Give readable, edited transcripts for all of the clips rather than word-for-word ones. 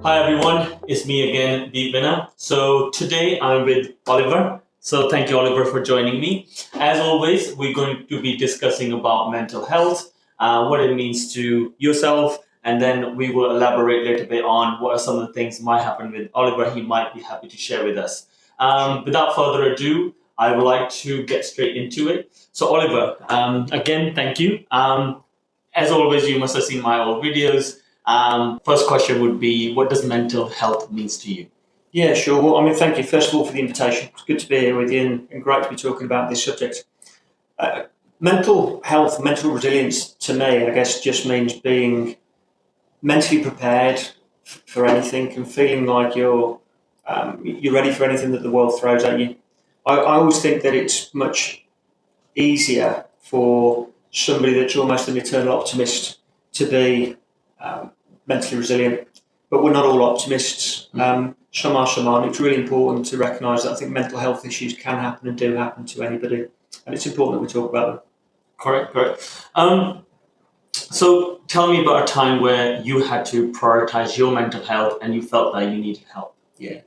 Hi everyone, it's me again, Singh Vinner. So today I'm with Oliver. So thank you, Oliver, for joining me. As always, we're going to be discussing about mental health, what it means to yourself, and then we will elaborate a little bit on what are some of the things that might happen with Oliver. He might be happy to share with us. Without further ado, I would like to get straight into it. So Oliver, again, thank you. As always, you must have seen my old videos. First question would be, what does mental health means to you? Yeah, sure. Well, thank you first of all for the invitation. It's good to be here with you and great to be talking about this subject. Mental health, mental resilience to me, I guess, just means being mentally prepared for anything and feeling like you're ready for anything that the world throws at you. I always think that it's much easier for somebody that's almost an eternal optimist to be mentally resilient, but we're not all optimists. Some are, some aren't. It's really important to recognise that I think mental health issues can happen and do happen to anybody, and it's important that we talk about them. Correct. So tell me about a time where you had to prioritise your mental health and you felt that you needed help. Yeah.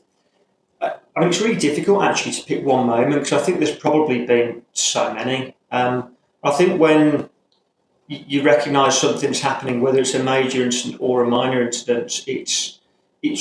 It's really difficult actually to pick one moment because I think there's probably been so many. I think when you recognise something's happening, whether it's a major incident or a minor incident, it's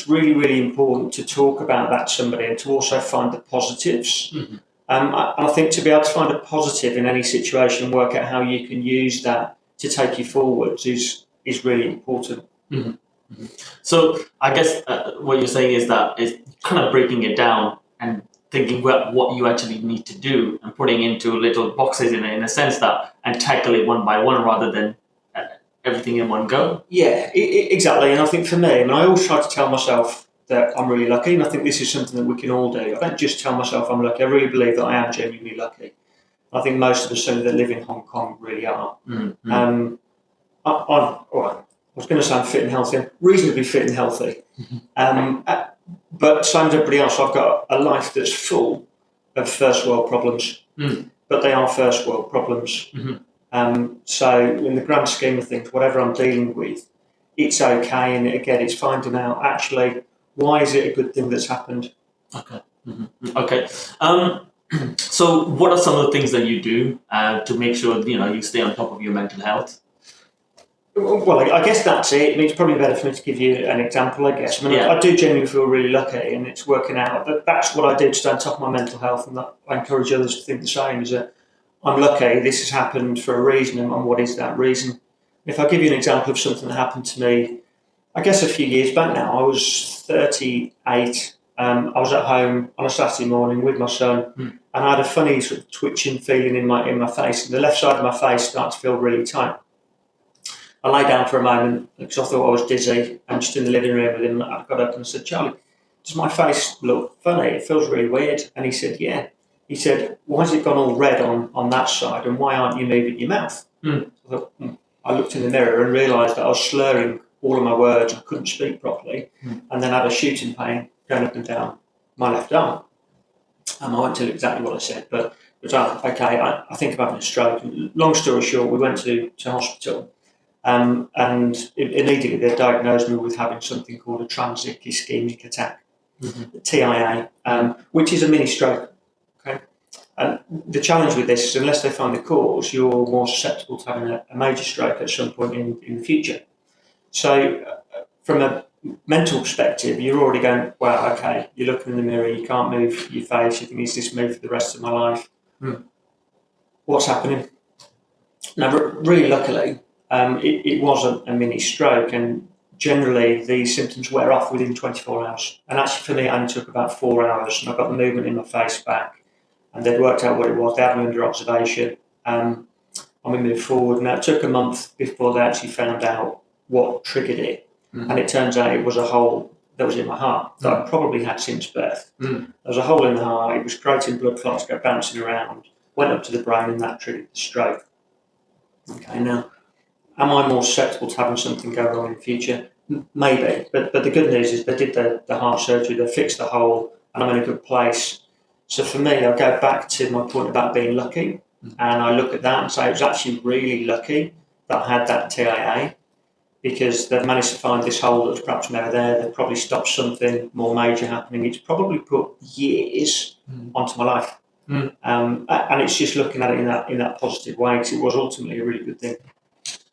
really, really important to talk about that to somebody and to also find the positives. Mm-hmm. I think to be able to find a positive in any situation and work out how you can use that to take you forwards is really important. Mm-hmm. Mm-hmm. So I guess what you're saying is that it's kind of breaking it down and thinking about what you actually need to do and putting into little boxes in a sense that and tackle it one by one rather than everything in one go. Yeah, exactly. And I think for me, I always try to tell myself that I'm really lucky, and I think this is something that we can all do. I don't just tell myself I'm lucky. I really believe that I am genuinely lucky. I think most of us that live in Hong Kong really are. Mm-hmm. I was going to say I'm fit and healthy. I'm reasonably fit and healthy. But same as everybody else, I've got a life that's full of first world problems. But they are first world problems. So in the grand scheme of things, whatever I'm dealing with, it's okay. And again, it's finding out actually why is it a good thing that's happened. Okay. Mm-hmm. Okay. So what are some of the things that you do to make sure you stay on top of your mental health? Well, I guess that's it. It's probably better for me to give you an example, I guess. I do genuinely feel really lucky and it's working out. But that's what I do to stay on top of my mental health, and that I encourage others to think the same, is that I'm lucky, this has happened for a reason, and what is that reason? If I give you an example of something that happened to me, I guess a few years back now, I was 38. I was at home on a Saturday morning with my son, and I had a funny sort of twitching feeling in my face, and the left side of my face started to feel really tight. I lay down for a moment because I thought I was dizzy. I'm just in the living room with him. I got up and said, "Charlie, does my face look funny? It feels really weird." And he said, "Yeah." He said, "Why has it gone all red on that side, and why aren't you moving your mouth?" I thought, I looked in the mirror and realised that I was slurring all of my words. I couldn't speak properly, and then I had a shooting pain going up and down my left arm. I won't tell you exactly what I said, but okay, I think I'm having a stroke. Long story short, we went to hospital. And immediately they diagnosed me with having something called a transient ischemic attack, TIA, which is a mini stroke. Okay, and the challenge with this is unless they find the cause, you're more susceptible to having a major stroke at some point in the future. So, from a mental perspective, you're already going, wow, okay, you're looking in the mirror, you can't move your face, you think, is this me for the rest of my life? What's happening? Now, really luckily, it wasn't a mini stroke, and generally these symptoms wear off within 24 hours. And actually for me, it only took about 4 hours, and I got the movement in my face back, and they'd worked out what it was. They had me under observation, and we moved forward. Now, it took a month before they actually found out what triggered it, and it turns out it was a hole that was in my heart that I probably had since birth. There was a hole in the heart, it was creating blood clots, go bouncing around, went up to the brain, and that triggered the stroke. Okay, now, am I more susceptible to having something go wrong in the future? Maybe, but the good news is they did the heart surgery, they fixed the hole, and I'm in a good place. So for me, I'll go back to my point about being lucky, and I look at that and say it was actually really lucky that I had that TIA. because they've managed to find this hole that was perhaps never there. They've probably stopped something more major happening. It's probably put years onto my life. And it's just looking at it in that positive way, because it was ultimately a really good thing.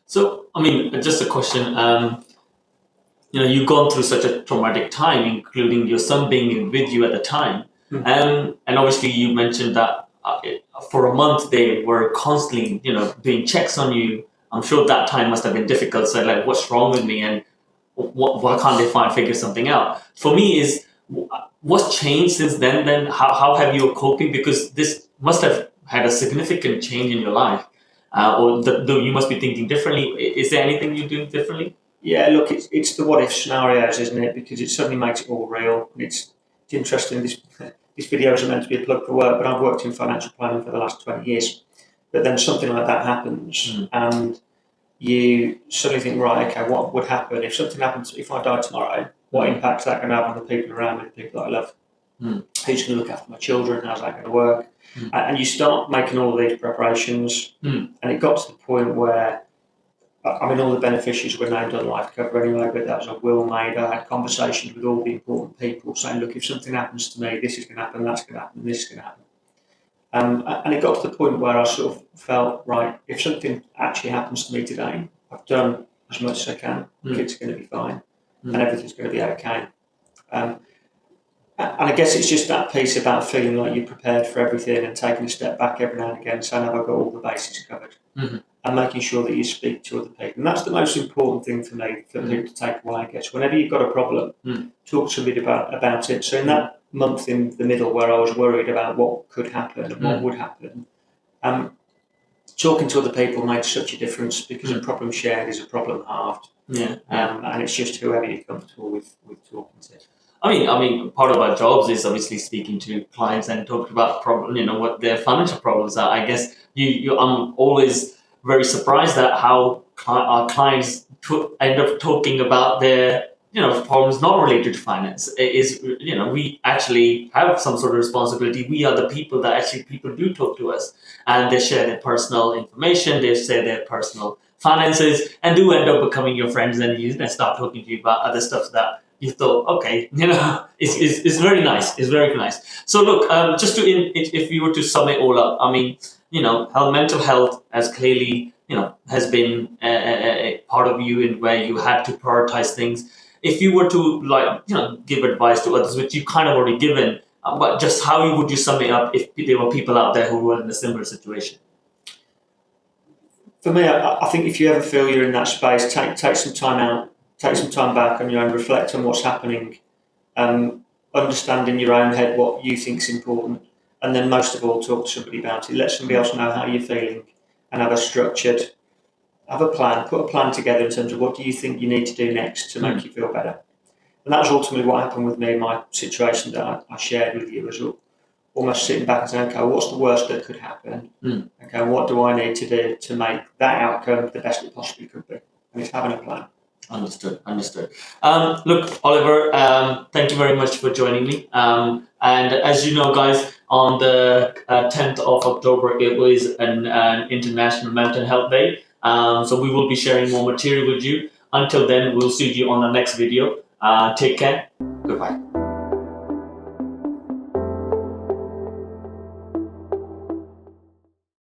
So, I mean, just a question. You've gone through such a traumatic time, including your son being with you at the time. And obviously you mentioned that for a month they were constantly, doing checks on you. I'm sure that time must have been difficult. So like, what's wrong with me, and why can't they figure something out? For me, is what's changed since then? Then how have you coping? Because this must have had a significant change in your life, or though you must be thinking differently. Is there anything you're doing differently? Yeah, look, it's the what if scenarios, isn't it? Because it suddenly makes it all real. And it's interesting. This video isn't meant to be a plug for work, but I've worked in financial planning for the last 20 years. But then something like that happens, and you suddenly think, right, okay, what would happen if something happens? If I die tomorrow, what impact is that going to have on the people around me, the people that I love? Who's going to look after my children? How's that going to work? And you start making all of these preparations, and it got to the point where, I mean, all the beneficiaries were named on life cover anyway, but that was a will made. I had conversations with all the important people saying, look, if something happens to me, this is going to happen, that's going to happen, this is going to happen. And it got to the point where I sort of felt, right, if something actually happens to me today, I've done as much as I can, the kids are going to be fine, and everything's going to be okay. And I guess it's just that piece about feeling like you're prepared for everything and taking a step back every now and again, saying, have I got all the bases covered? And making sure that you speak to other people. And that's the most important thing for me, for people to take away, I guess. Whenever you've got a problem, talk to somebody about it. So in that month in the middle where I was worried about what could happen and what would happen, talking to other people made such a difference, because a problem shared is a problem halved. And it's just whoever you're comfortable with talking to. I mean, part of our jobs is obviously speaking to clients and talking about what their financial problems are. I guess I'm always very surprised at how our clients end up talking about their problems not related to finance. We actually have some sort of responsibility. We are the people that actually people do talk to us, and they share their personal information, they share their personal finances, and do end up becoming your friends, and they start talking to you about other stuff that you thought, okay, it's very nice. It's very nice. So look, just if you were to sum it all up, I mean, how mental health has clearly, has been a part of you, in where you had to prioritize things. If you were to give advice to others, which you kind of already given, but just how would you sum it up if there were people out there who were in a similar situation? For me, I think if you ever feel you're in that space, take some time out, take some time back on your own, reflect on what's happening, understand in your own head what you think is important, and then most of all, talk to somebody about it. Let somebody else know how you're feeling, and have a plan, put a plan together in terms of what do you think you need to do next to make you feel better. And that was ultimately what happened with me in my situation that I shared with you, was almost sitting back and saying, okay, what's the worst that could happen? Okay, what do I need to do to make that outcome the best it possibly could be? And it's having a plan. Understood. Look, Oliver, thank you very much for joining me. And as you know, guys, on the 10th of October, it was an International Mental Health Day. So we will be sharing more material with you. Until then, we'll see you on the next video. Take care. Goodbye.